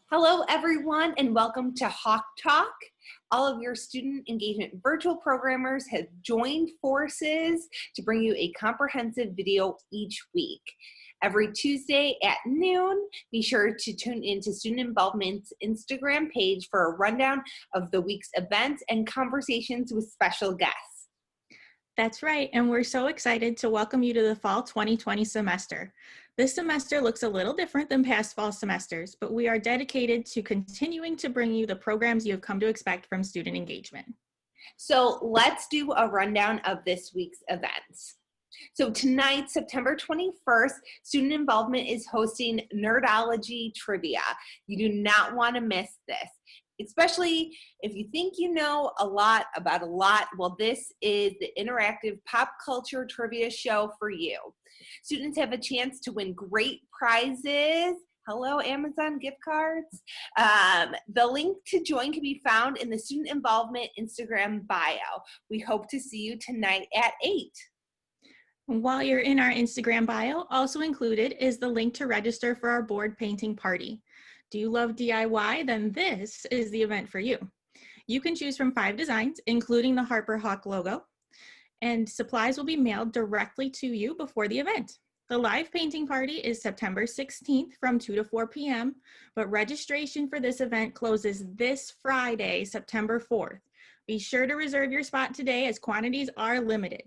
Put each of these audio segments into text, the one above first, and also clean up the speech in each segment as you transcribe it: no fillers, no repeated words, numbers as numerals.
Hello, everyone, and welcome to Hawk Talk. All of your student engagement virtual programmers have joined forces to bring you a comprehensive video each week. Every Tuesday at noon, be sure to tune into Student Involvement's Instagram page for a rundown of the week's events and conversations with special guests. That's right, and we're so excited to welcome you to the fall 2020 semester. This semester looks a little different than past fall semesters, but we are dedicated to continuing to bring you the programs you have come to expect from student engagement. So let's do a rundown of this week's events. So tonight, September 21st, Student Involvement is hosting Nerdology Trivia. You do not want to miss this, especially if you think you know a lot about a lot. Well, this is the interactive pop culture trivia show for you. Students have a chance to win great prizes. Hello, Amazon gift cards. The link to join can be found in the Student Involvement Instagram bio. We hope to see you tonight at 8. While you're in our Instagram bio, also included is the link to register for our board painting party. Do you love DIY? Then this is the event for you. You can choose from 5 designs, including the Harper Hawk logo, and supplies will be mailed directly to you before the event. The live painting party is September 16th from 2 to 4 p.m., but registration for this event closes this Friday, September 4th. Be sure to reserve your spot today as quantities are limited.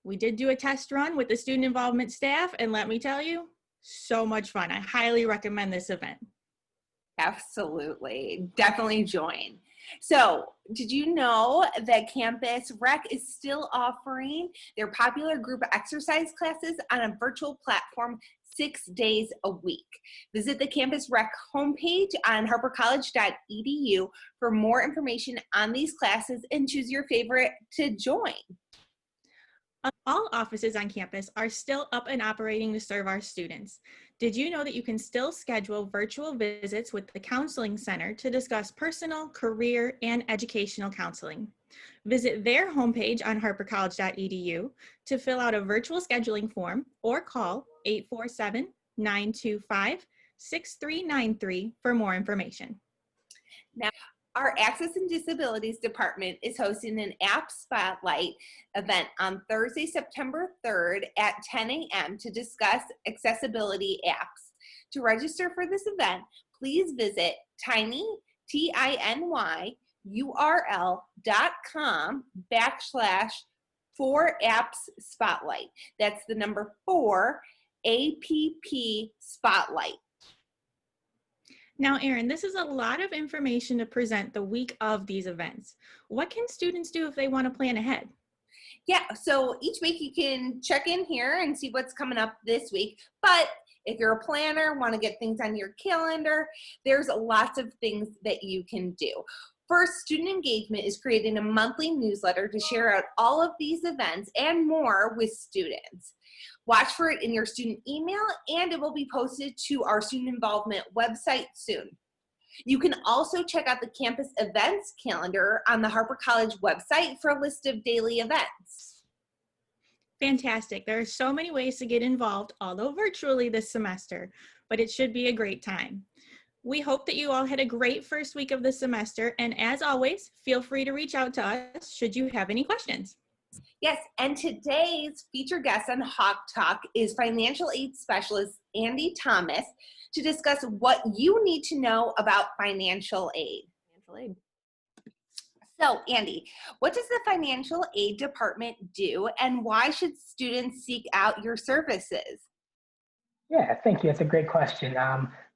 We did do a test run with the student involvement staff, and let me tell you, so much fun. I highly recommend this event. Absolutely. Definitely join. So, did you know that Campus Rec is still offering their popular group exercise classes on a virtual platform 6 days a week? Visit the Campus Rec homepage on harpercollege.edu for more information on these classes and choose your favorite to join. All offices on campus are still up and operating to serve our students. Did you know that you can still schedule virtual visits with the Counseling Center to discuss personal, career, and educational counseling? Visit their homepage on harpercollege.edu to fill out a virtual scheduling form or call 847-925-6393 for more information. Now, our Access and Disabilities Department is hosting an App Spotlight event on Thursday, September 3rd at 10 a.m. to discuss accessibility apps. To register for this event, please visit tinyurl.com/4appsspotlight. That's the number 4 APP Spotlight. Now, Erin, this is a lot of information to present the week of these events. What can students do if they want to plan ahead? Yeah, so each week you can check in here and see what's coming up this week. But if you're a planner, want to get things on your calendar, there's lots of things that you can do. First, Student Engagement is creating a monthly newsletter to share out all of these events and more with students. Watch for it in your student email, and it will be posted to our Student Involvement website soon. You can also check out the campus events calendar on the Harper College website for a list of daily events. Fantastic. There are so many ways to get involved, although virtually this semester, but it should be a great time. We hope that you all had a great first week of the semester, and as always, feel free to reach out to us should you have any questions. Yes, and today's featured guest on Hawk Talk is financial aid specialist Andy Thomas to discuss what you need to know about financial aid. So, Andy, what does the financial aid department do, and why should students seek out your services? Yeah, thank you. That's a great question.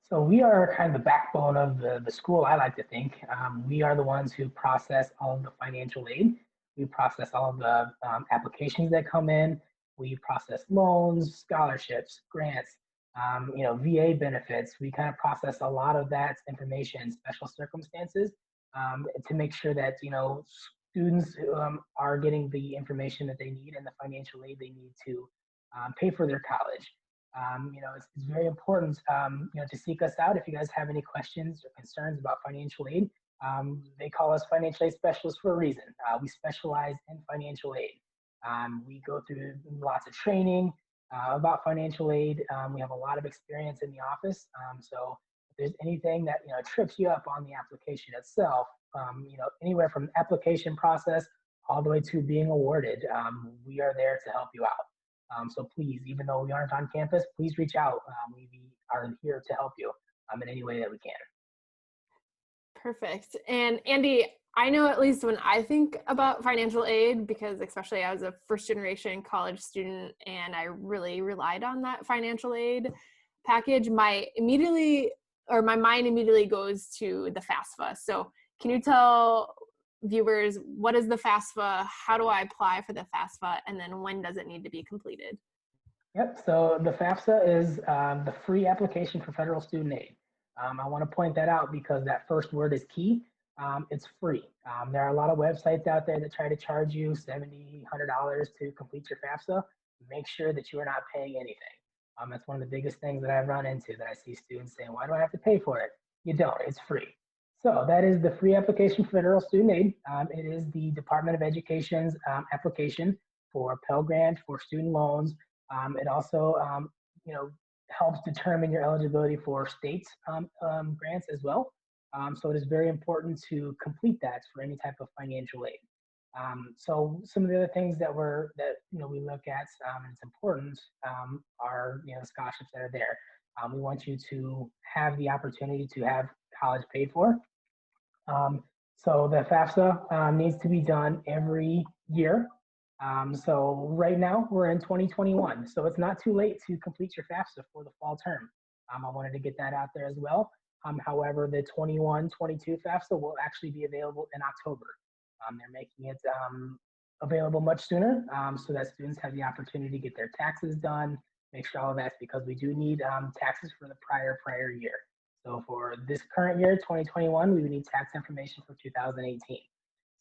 So we are kind of the backbone of the school, I like to think. We are the ones who process all of the financial aid. We process all of the applications that come in. We process loans, scholarships, grants, VA benefits. We kind of process a lot of that information, special circumstances, to make sure that, students are getting the information that they need and the financial aid they need to pay for their college. It's very important, to seek us out if you guys have any questions or concerns about financial aid. They call us financial aid specialists for a reason. We specialize in financial aid. We go through lots of training about financial aid. We have a lot of experience in the office. So If there's anything that, trips you up on the application itself, anywhere from application process all the way to being awarded, we are there to help you out. So please, even though we aren't on campus, please reach out. We are here to help you in any way that we can. Perfect. And Andy, I know at least when I think about financial aid, because especially I was a first generation college student and I really relied on that financial aid package, my mind immediately goes to the FAFSA. So can you tell viewers, what is the FAFSA? How do I apply for the FAFSA? And then when does it need to be completed? Yep, so the FAFSA is the free application for federal student aid. I want to point that out because that first word is key. It's free. There are a lot of websites out there that try to charge you $70, $100 to complete your FAFSA. Make sure that you are not paying anything. That's one of the biggest things that I've run into, that I see students saying, why do I have to pay for it? You don't, it's free. So that is the free application for federal student aid. It is the Department of Education's application for Pell Grant, for student loans. It also, helps determine your eligibility for state grants as well. So it is very important to complete that for any type of financial aid. So some of the other things that we look at, and it's important, are scholarships that are there. We want you to have the opportunity to have college paid for. So the FAFSA needs to be done every year. So right now we're in 2021, so it's not too late to complete your FAFSA for the fall term. I wanted to get that out there as well. However, the 21-22 FAFSA will actually be available in October. They're making it available much sooner, so that students have the opportunity to get their taxes done, make sure all of that's, because we do need taxes for the prior year. So for this current year, 2021, we would need tax information for 2018.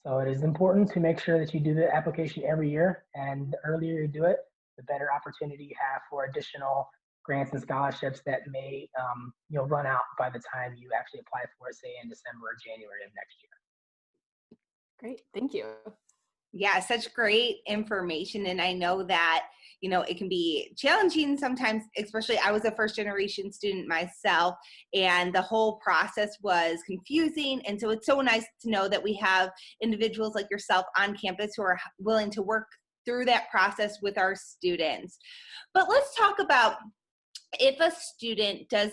So it is important to make sure that you do the application every year, and the earlier you do it, the better opportunity you have for additional grants and scholarships that may run out by the time you actually apply for it, say in December or January of next year. Great, thank you. Yeah, such great information. And I know that, it can be challenging sometimes, especially I was a first generation student myself, and the whole process was confusing. And so it's so nice to know that we have individuals like yourself on campus who are willing to work through that process with our students. But let's talk about, if a student does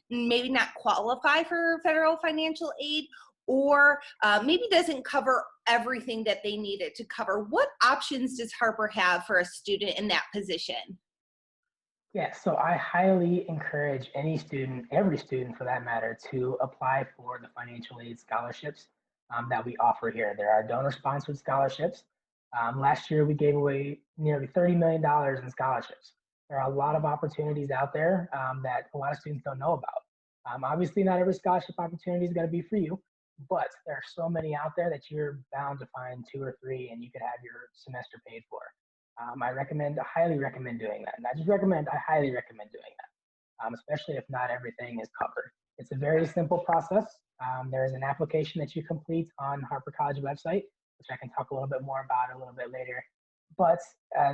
maybe not qualify for federal financial aid, or maybe doesn't cover everything that they needed to cover, what options does Harper have for a student in that position? Yeah, so I highly encourage any student, every student for that matter, to apply for the financial aid scholarships that we offer here. There are donor-sponsored scholarships. Last year, we gave away nearly $30 million in scholarships. There are a lot of opportunities out there that a lot of students don't know about. Obviously, not every scholarship opportunity is going to be for you, but there are so many out there that you're bound to find 2 or 3, and you could have your semester paid for. I highly recommend doing that. Not just recommend, I highly recommend doing that, especially if not everything is covered. It's a very simple process. There is an application that you complete on Harper College website, which I can talk a little bit more about a little bit later. But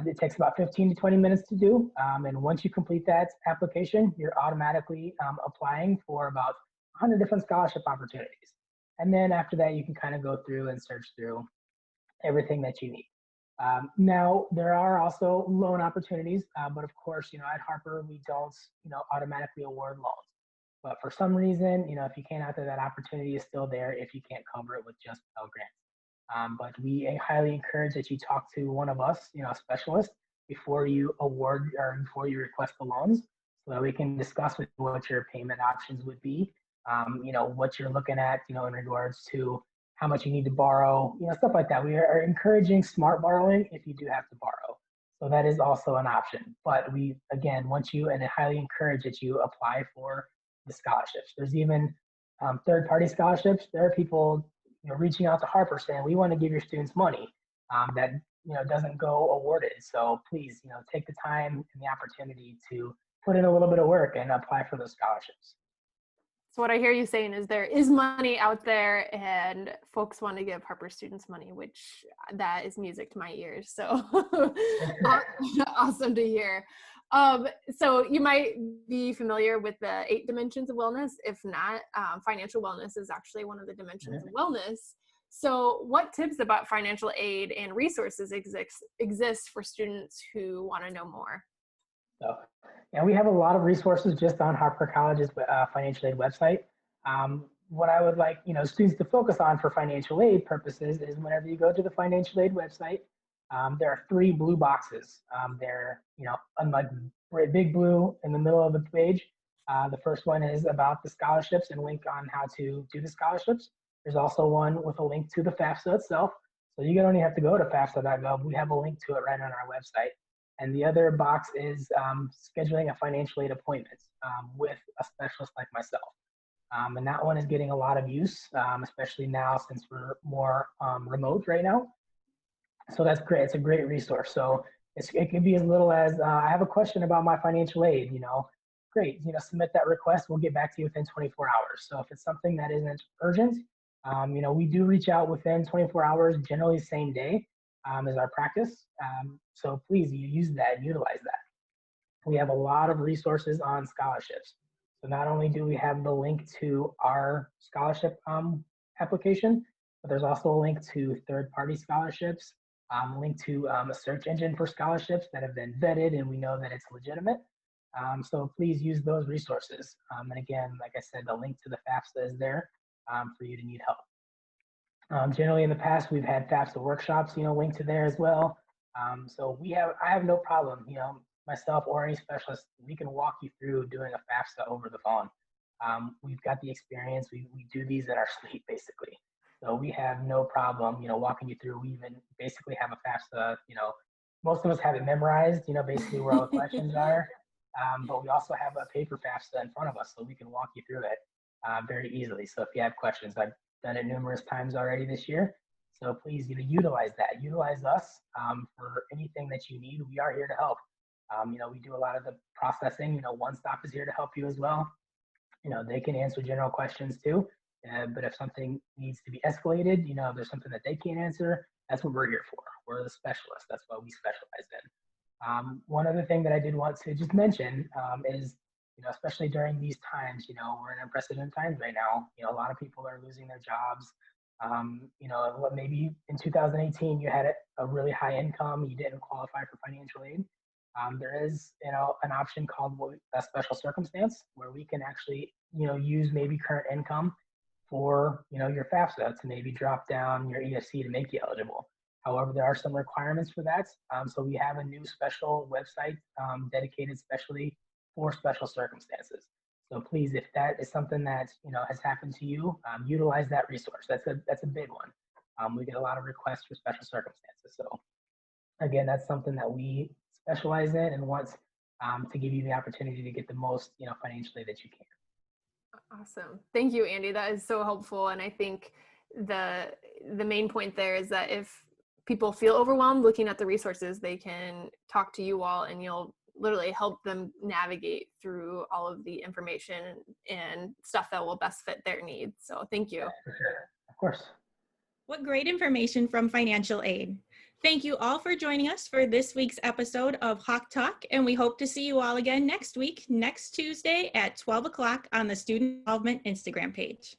it takes about 15 to 20 minutes to do. And once you complete that application, you're automatically applying for about 100 different scholarship opportunities. And then after that, you can kind of go through and search through everything that you need. Now, there are also loan opportunities, but of course, at Harper, we don't, automatically award loans. But for some reason, if you can't out there, that opportunity is still there if you can't cover it with just Pell Grants. But we highly encourage that you talk to one of us, a specialist, before you award or before you request the loans, so that we can discuss with you what your payment options would be. What you're looking at, in regards to how much you need to borrow, stuff like that. We are encouraging smart borrowing if you do have to borrow. So that is also an option. But we, again, want you, and I highly encourage that you apply for the scholarships. There's even third-party scholarships. There are people, reaching out to Harper saying, we want to give your students money that, doesn't go awarded. So please, take the time and the opportunity to put in a little bit of work and apply for those scholarships. So what I hear you saying is there is money out there and folks want to give Harper students money, which that is music to my ears. So awesome to hear. So you might be familiar with the 8 dimensions of wellness. If not, financial wellness is actually one of the dimensions of wellness. So what tips about financial aid and resources exist for students who want to know more? So, yeah, we have a lot of resources just on Harper College's financial aid website. What I would like, students to focus on for financial aid purposes is whenever you go to the financial aid website, there are 3 blue boxes. They're, unlike big blue in the middle of the page. The first one is about the scholarships and link on how to do the scholarships. There's also one with a link to the FAFSA itself. So you don't even have to go to FAFSA.gov. We have a link to it right on our website. And the other box is scheduling a financial aid appointment with a specialist like myself. And that one is getting a lot of use, especially now since we're more remote right now. So that's great. It's a great resource. So it can be as little as I have a question about my financial aid. Great. Submit that request. We'll get back to you within 24 hours. So if it's something that isn't urgent, we do reach out within 24 hours, generally same day is our practice. So please use that and utilize that. We have a lot of resources on scholarships. So not only do we have the link to our scholarship application, but there's also a link to third-party scholarships, a link to a search engine for scholarships that have been vetted and we know that it's legitimate. So please use those resources. And again, like I said, the link to the FAFSA is there for you to need help. Generally in the past, we've had FAFSA workshops, linked to there as well. So I have no problem, myself or any specialist, we can walk you through doing a FAFSA over the phone. We've got the experience. We do these in our sleep, basically. So we have no problem, walking you through. We even basically have a FAFSA, most of us have it memorized, basically where all the questions are. But we also have a paper FAFSA in front of us, so we can walk you through it very easily. So if you have questions, I've done it numerous times already this year. So please, utilize that. Utilize us for anything that you need. We are here to help. We do a lot of the processing. One Stop is here to help you as well. They can answer general questions too. But if something needs to be escalated, if there's something that they can't answer, that's what we're here for. We're the specialists. That's what we specialize in. One other thing that I did want to just mention is, especially during these times, we're in unprecedented times right now. A lot of people are losing their jobs. Maybe in 2018 you had a really high income, you didn't qualify for financial aid. There is, an option called a special circumstance where we can actually, use maybe current income for, your FAFSA to maybe drop down your EFC to make you eligible. However, there are some requirements for that. So we have a new special website dedicated specially for special circumstances. So please, if that is something that has happened to you, utilize that resource. That's a big one. We get a lot of requests for special circumstances. So again, that's something that we specialize in and want to give you the opportunity to get the most financially that you can. Awesome. Thank you, Andy. That is so helpful. And I think the main point there is that if people feel overwhelmed looking at the resources, they can talk to you all and you'll literally help them navigate through all of the information and stuff that will best fit their needs. So thank you. For sure. Of course. What great information from financial aid. Thank you all for joining us for this week's episode of Hawk Talk, and we hope to see you all again next week, next Tuesday at 12 o'clock on the Student Involvement Instagram page.